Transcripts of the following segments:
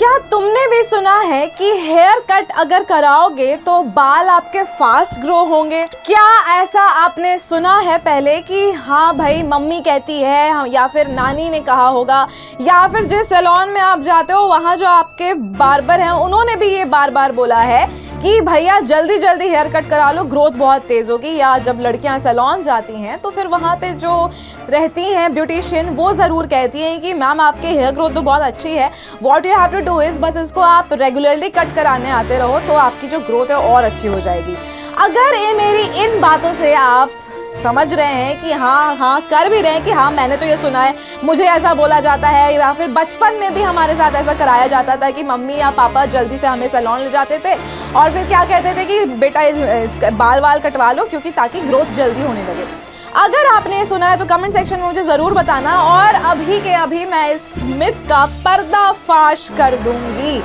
क्या तुमने भी सुना है कि हेयर कट अगर कराओगे तो बाल आपके फास्ट ग्रो होंगे? क्या ऐसा आपने सुना है पहले कि हाँ भाई मम्मी कहती है या फिर नानी ने कहा होगा या फिर जिस सैलून में आप जाते हो वहाँ जो आपके बार्बर हैं उन्होंने भी ये बार बार बोला है कि भैया जल्दी जल्दी हेयर कट करा लो, ग्रोथ बहुत तेज होगी। या जब लड़कियां सैलून जाती हैं तो फिर वहाँ पे जो रहती हैं ब्यूटिशियन वो ज़रूर कहती हैं कि मैम आपके हेयर ग्रोथ तो बहुत अच्छी है, what you have to do is बस इसको आप रेगुलरली कट कराने आते रहो तो आपकी जो ग्रोथ है और अच्छी हो जाएगी। अगर ये मेरी इन बातों से आप समझ रहे हैं कि हाँ कर भी रहे हैं कि हाँ मैंने तो ये सुना है, मुझे ऐसा बोला जाता है, या फिर बचपन में भी हमारे साथ ऐसा कराया जाता था कि मम्मी या पापा जल्दी से हमें सैलून ले जाते थे और फिर क्या कहते थे कि बेटा बाल कटवा लो क्योंकि ताकि ग्रोथ जल्दी होने लगे। अगर आपने ये सुना है तो कमेंट सेक्शन में मुझे ज़रूर बताना और अभी के अभी मैं इस मिथ का पर्दाफाश कर दूंगी।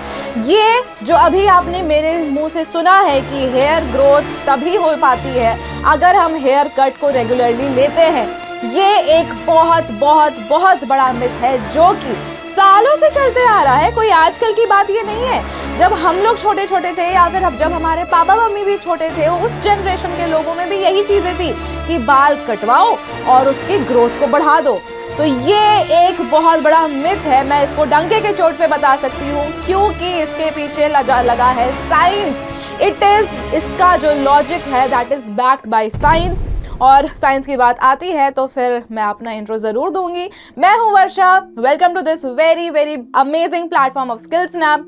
ये जो अभी आपने मेरे मुंह से सुना है कि हेयर ग्रोथ तभी हो पाती है अगर हम हेयर कट को रेगुलरली लेते हैं, ये एक बहुत बहुत बहुत बड़ा मिथ है जो कि सालों से चलते आ रहा है। कोई आजकल की बात ये नहीं है। जब हम लोग छोटे छोटे थे या फिर जब हमारे पापा मम्मी भी छोटे थे, उस जनरेशन के लोगों में भी यही चीजें थी कि बाल कटवाओ और उसकी ग्रोथ को बढ़ा दो। तो ये एक बहुत बड़ा मिथ है, मैं इसको डंके के चोट पे बता सकती हूँ क्योंकि इसके पीछे लगा है साइंस। इसका जो लॉजिक है that is backed by science. और साइंस की बात आती है तो फिर मैं अपना इंट्रो ज़रूर दूंगी। मैं हूँ Varsha, welcome to this very very amazing platform of Skill Snap,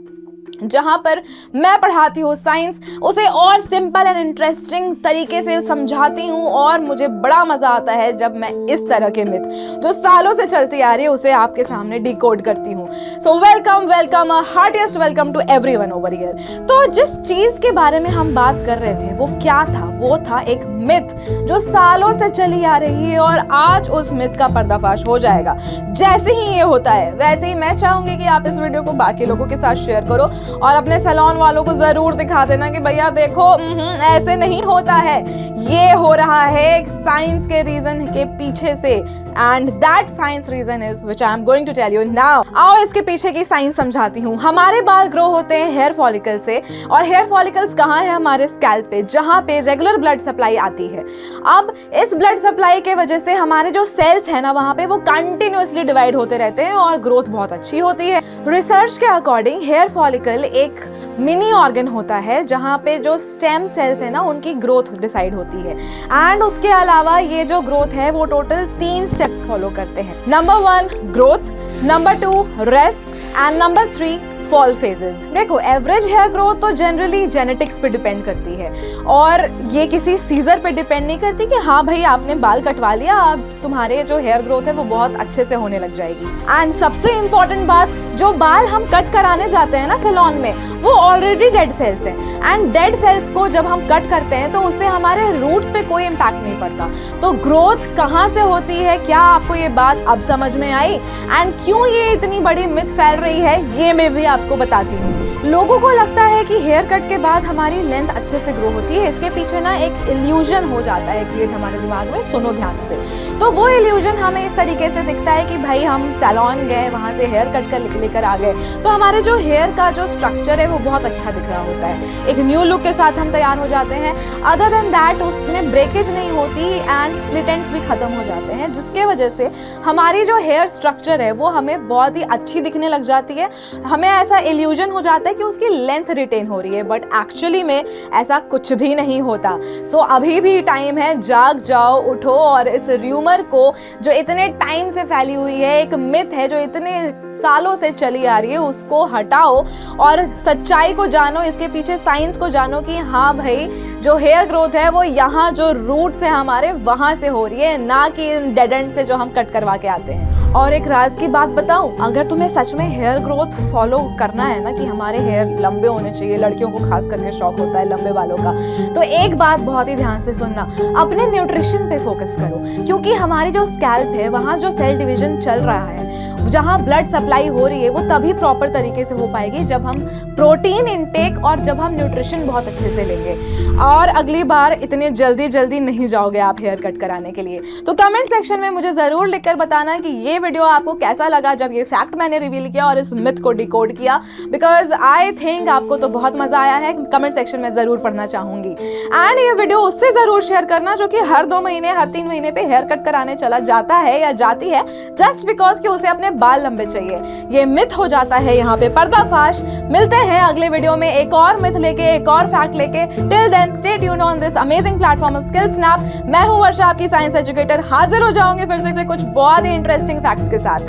जहाँ पर मैं पढ़ाती हूँ साइंस, उसे और सिंपल एंड इंटरेस्टिंग तरीके से समझाती हूँ और मुझे बड़ा मज़ा आता है जब मैं इस तरह के मिथ जो सालों से चलती आ रही है उसे आपके सामने डिकोड करती हूँ। So welcome heartiest welcome to everyone over here. तो जिस चीज़ के बारे में हम बात कर रहे थे वो क्या था? वो था एक मिथ जो सालों से चली आ रही है और आज उस मिथ का पर्दाफाश हो जाएगा। जैसे ही ये होता है वैसे ही मैं चाहूँगी कि आप इस वीडियो को बाकी लोगों के साथ शेयर करो और अपने सैलून वालों को जरूर दिखा देना कि भैया देखो ऐसे नहीं होता है, ये हो रहा है एक साइंस के रीजन के पीछे से, and that science reason is which I am going to tell you now. आओ इसके पीछे की साइंस समझाती हूँ। हमारे बाल ग्रो होते हैं हेयर फॉलिकल से और हेयर फॉलिकल्स कहाँ है? हमारे स्कैल्प पे, जहाँ पे रेगुलर ब्लड सप्लाई आती है। अब इस ब्लड सप्लाई के वजह से हमारे जो सेल्स है ना वहाँ पे वो कंटिन्यूअसली डिवाइड होते रहते हैं और ग्रोथ बहुत अच्छी होती है। रिसर्च के अकॉर्डिंग हेयर फॉलिकल एक मिनी ऑर्गन होता है जहाँ पे जो स्टेम सेल्स है ना उनकी ग्रोथ डिसाइड होती है, एंड उसके अलावा ये जो ग्रोथ है वो टोटल 3 स्टेप्स फॉलो करते हैं। Number 1 growth, number 2 rest and number 3 fall phases. देखो एवरेज हेयर ग्रोथ तो जनरली जेनेटिक्स पे डिपेंड करती है और ये किसी सीजर पे डिपेंड नहीं करती कि हाँ भाई आपने बाल कटवा लिया अब तुम्हारे जो हेयर ग्रोथ है वो बहुत अच्छे से होने लग जाएगी। एंड सबसे इम्पोर्टेंट बात, जो बाल हम कट कराने जाते हैं ना सैलून में वो ऑलरेडी डेड सेल्स हैं, एंड डेड सेल्स को जब हम कट करते हैं तो उससे हमारे रूट्स पे कोई इम्पैक्ट नहीं पड़ता। तो ग्रोथ कहाँ से होती है? क्या आपको ये बात अब समझ में आई? एंड क्यों ये इतनी बड़ी मिथ फैल रही है ये मैं भी आपको बताती हूँ। लोगों को लगता है कि हेयर कट के बाद हमारी लेंथ अच्छे से ग्रो होती है। इसके पीछे ना एक इल्यूजन हो जाता है क्रिएट हमारे दिमाग में। सुनो ध्यान से। तो वो इल्यूजन हमें इस तरीके से दिखता है कि भाई हम सैलून गए, वहाँ से हेयर कट कर लेकर आ गए तो हमारे जो हेयर का जो स्ट्रक्चर है वो बहुत अच्छा दिख रहा होता है, एक न्यू लुक के साथ हम तैयार हो जाते हैं। अदर देन दैट उसमें ब्रेकेज नहीं होती एंड स्प्लिट एंड्स भी खत्म हो जाते हैं, जिसके वजह से हमारी जो हेयर स्ट्रक्चर है वो हमें बहुत ही अच्छी दिखने लग जाती है। हमें ऐसा इल्यूजन हो जाता है कि उसकी लेंथ रिटेन हो रही है, बट एक्चुअली में ऐसा कुछ भी नहीं होता। सो अभी भी टाइम है, जाग जाओ, उठो और इस र्यूमर को जो इतने टाइम से फैली हुई है, एक मिथ है जो इतने सालों से चली आ रही है, उसको हटाओ और सच्चाई को जानो, इसके पीछे साइंस को जानो कि हाँ भाई जो हेयर ग्रोथ है वो यहाँ जो रूट्स है हमारे वहाँ से हो रही है, ना कि इन डेड एंड से जो हम कट करवा के आते हैं। और एक राज की बात बताऊं, अगर तुम्हें सच में हेयर ग्रोथ फॉलो करना है ना कि हमारे हेयर लंबे होने चाहिए, लड़कियों को खास करके शौक होता है लंबे बालों का, तो एक बात बहुत ही ध्यान से सुनना, अपने न्यूट्रिशन पे फोकस करो क्योंकि हमारी जो स्कैल्प है वहाँ जो सेल डिवीजन चल रहा है, जहाँ ब्लड सप्लाई हो रही है वो तभी प्रॉपर तरीके से हो पाएगी जब हम प्रोटीन इनटेक और जब हम न्यूट्रिशन बहुत अच्छे से लेंगे। और अगली बार इतने जल्दी नहीं जाओगे आप हेयर कट कराने के लिए। तो कमेंट सेक्शन में मुझे ज़रूर लिखकर बताना कि ये ये वीडियो आपको कैसा लगा जब ये फैक्ट मैंने रिवील किया और इस मिथ को डिकोड किया, बिकॉज आई थिंक आपको तो बहुत मजा आया है। कमेंट सेक्शन में जरूर पढ़ना चाहूंगी। एंड ये वीडियो उससे जरूर शेयर करना जो कि हर 2 महीने हर 3 महीने पे हेयर कट कराने चला जाता है या जाती है जस्ट बिकॉज कि उसे अपने बाल लंबे चाहिए। ये मिथ हो जाता है यहाँ पे पर्दाफाश। मिलते हैं अगले वीडियो में एक और मिथ लेके, एक और फैक्ट लेके। Till then stay tuned on this amazing platform of Skill Snap. मैं हूं वर्षा, आपकी साइंस एजुकेटर, हाजिर हो जाऊंगी फिर से कुछ बहुत ही इंटरेस्टिंग फैक्ट्स के साथ।